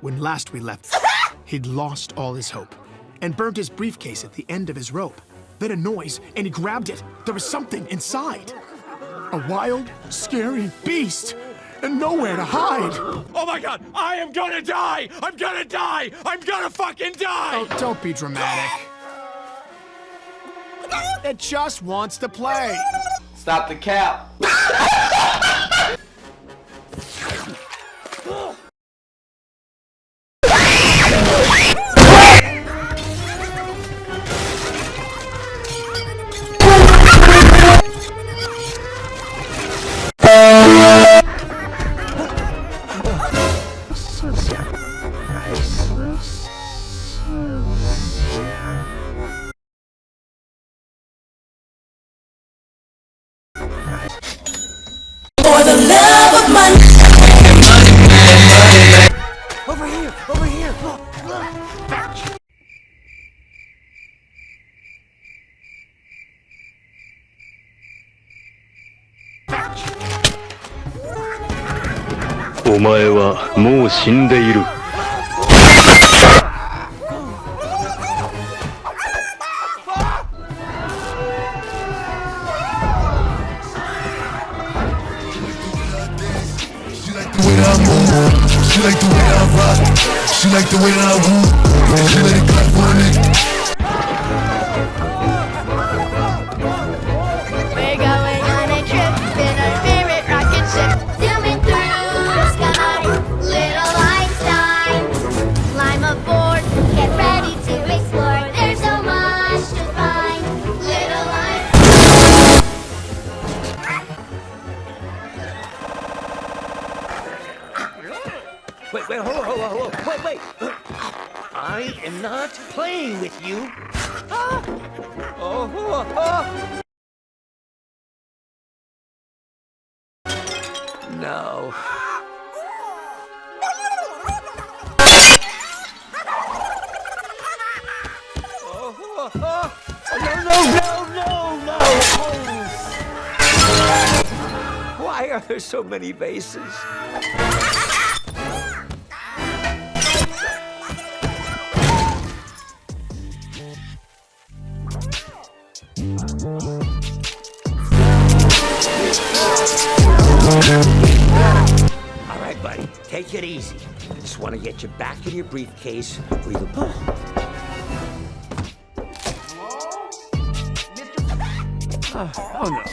When last we left, he'd lost all his hope and burned his briefcase at the end of his rope. Then a noise, and he grabbed it. There was something inside. A wild, scary beast, and nowhere to hide. Oh my God, I am gonna die! I'm gonna die! I'm gonna fucking die! Oh, don't be dramatic. It just wants to play. Stop the cap. For the love of money. Over here! Over here! Look! Look! Fetch! お前はもう死んでいる。She like the way I rock. She like the way that I woo. She let it clap for it. We're going on a trip in our favorite rocket ship, zooming through the sky. Little Einstein, climb aboard, get ready to explore. There's so much to find. Little Einstein. Wait, hold on. Wait. I am not playing with you. No. No. Why are there so many vases? All right, buddy, take it easy. Just want to get you back in your briefcase where you... Oh no.